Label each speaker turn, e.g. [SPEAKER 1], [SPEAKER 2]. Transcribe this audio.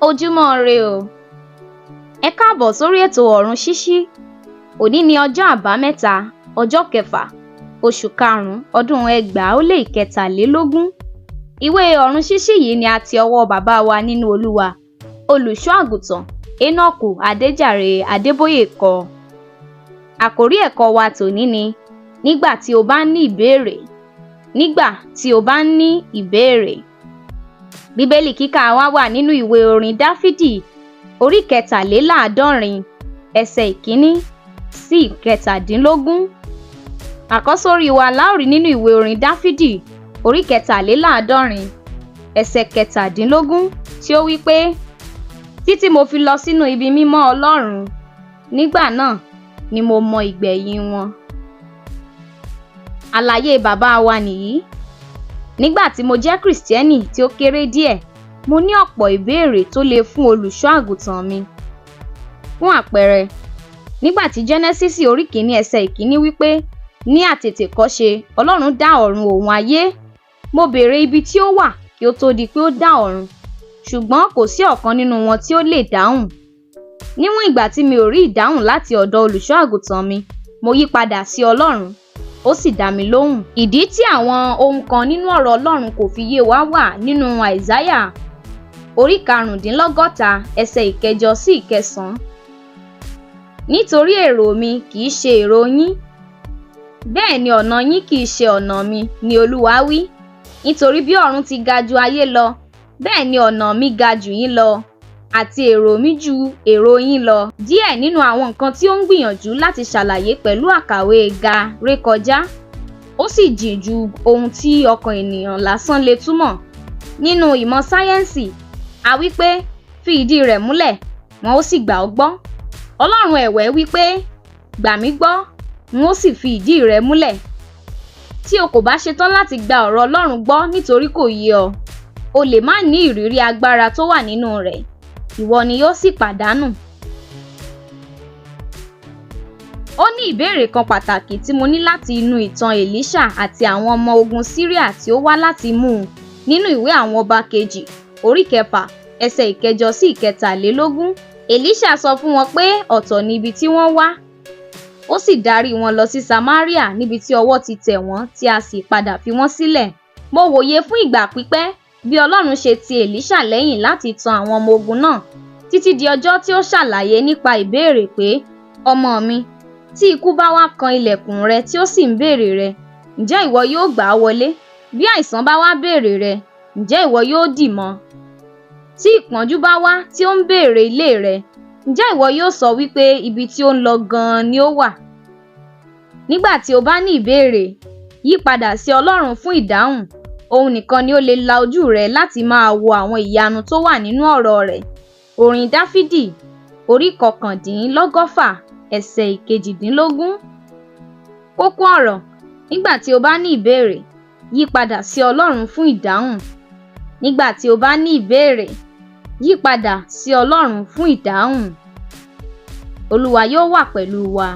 [SPEAKER 1] Ojúmọ́ ire o. Ẹ káàbọ̀ sórí ètò ọ̀run ṣíṣí. Òní ni ọjọ́ àbámẹ́ta, ọjọ́ kẹfà, oṣù karùn-ún, ọdún 2023. Ìwé ọ̀run ṣíṣí yìí ni a ti ọwọ́ bàbá wa nínú Olúwa, olùṣọ́ àgùntàn Énọ́kù Adéjàre Adébóyè kọ. Àkórí ẹ̀kọ́ wa tòní ni nígbà tí o bá ní ìbéèrè. Nígbà tí o bá ní ìbéèrè. Bíbélì kíkà wa wà nínú ìwé orin Dáfídì, orí 73, ẹsẹ̀ ìkíní sí ìkẹtàdínlógún. Àkọ́sórí wa láòrí nínú ìwé orin Dáfídì, orí 73, ẹsẹ̀ kẹtàdínlógún, tí ó wí pé, títí mo fi lọ sínú ibi mímọ́ Ọlọ́run, nígbà náà ni mo mọ ìgbẹ̀yìn wọn. Àlàyé bàbá wa nìyí. Nígbà tí mo jẹ́ Kìrìsìtẹ́nì tí ó kéré díẹ̀, mo ní ọ̀pọ̀ ìbéèrè tó le fún olùṣọ́ àgùntàn mi. Fún àpẹẹrẹ, nígbà tí Jẹ́nẹ́sísì orí 1 ẹsẹ̀ ìkíní wípé, ní àtètèkọ́ṣe Ọlọ́run dá ọ̀run òun ayé, mo béèrè ibi tí ó wà kí ó tó di pé ó dá ọ̀run, ṣùgbọ́n kò sí ọ̀kan nínú wọn tí ó lè dáhùn. Níwọ̀n ìgbà tí mi ò rí ìdáhùn láti ọ̀dọ̀ olùṣọ́ àgùntàn mi, mo yí padà sí Ọlọ́run, ó sì dá mi lóhùn. Ìdí tí àwọn ohun kan nínú ọ̀rọ̀ Ọlọ́run kò fi yé wa wà nínú Àìsáyà orí 45 ẹsẹ̀ ìkẹjọ sí ìkẹsàn. Nítorí èrò mi kì í ṣe èrò yín, bẹ́ẹ̀ ni ọ̀nà yín kì í ṣe ọ̀nà mi, ni Olúwa wí. Nítorí bí ọ̀run ti ga ju ayé lọ, bẹ́ẹ̀ ni ọ̀nà mi ga jù yín lọ, àti èrò mi ju èrò yín lọ. Díẹ̀ nínú àwọn nǹkan tí ó ń gbìyànjú láti ṣàlàyé pẹ̀lú àkàwé ga rékọjá, ó sì jìn ju ohun tí ọkàn ènìyàn lásán lè túmọ̀. Nínú ìmọ̀ sáyẹ́ǹsì, a wí pé fi ìdí rẹ̀ múlẹ̀, wọn ó sì gbà ọ́ gbọ́. Ọlọ́run ẹ̀wẹ̀ wí pé gbà mí gbọ́, n ó sì fi ìdí rẹ̀ múlẹ̀. Tí o kò bá ṣetán láti gba ọ̀rọ̀ Ọlọ́run gbọ́ nítorí kò yé ọ, o lè má ní ìrírí agbára tó wà nínú rẹ̀, ìwọ ni yóò sì pàdánù. Ó ní ìbéèrè kan pàtàkì tí mo ní láti inú ìtàn Èlíṣà àti àwọn ọmọ ogun Síríà tí ó wá láti mú un nínú ìwé àwọn ọba kejì, orí 4, ẹsẹ̀ ìkẹjọ sí ìkẹtàlélógún. Èlíṣà sọ fún wọn pé ọ̀tọ̀ ni ibi tí wọ́n wá. Ó sì darí wọn lọ sí Samaria níbi tí ọwọ́ ti tẹ̀ wọ́n tí a sì padà fi wọ́n sílẹ̀. Mo wòye fún ìgbà pípẹ́ bí Ọlọ́run ṣe ti Èlíṣà lẹ́yìn láti tan àwọn ọmọ ogun náà títí di ọjọ́ tí ó ṣàlàyé nípa ìbéèrè pé, ọmọ mi, tí ikú bá wá kan ilẹ̀kùn rẹ tí ó sì ń béèrè rẹ, ǹjẹ́ ìwọ yóò gbà á wọlé? Bí àìsàn bá wá béèrè rẹ, ǹjẹ́ ìwọ yóò dì mọ́? Tí ìpọ́njú bá wá tí ó ń béèrè ilé rẹ, ǹjẹ́ ìwọ yóò sọ wípé ibi tí ó ń lọ gan-an ni ó wà? Nígbà tí o bá ní ìbéèrè, yí padà sí Ọlọ́run fún ìdáhùn. Òun nìkan ni ó lè la ojú rẹ láti máa wo àwọn ìyanu tó wà nínú ọ̀rọ̀ rẹ̀. Orin Dáfídì, orí 119, ẹsẹ̀ ìkejìdínlógún. Kókó ọ̀rọ̀: nígbà tí o bá ní ìbéèrè, yí padà sí Ọlọ́run fún ìdáhùn. Nígbà tí o bá ní ìbéèrè, yí padà sí Ọlọ́run fún ìdáhùn. Olúwa yóò wà pẹ̀lú wa.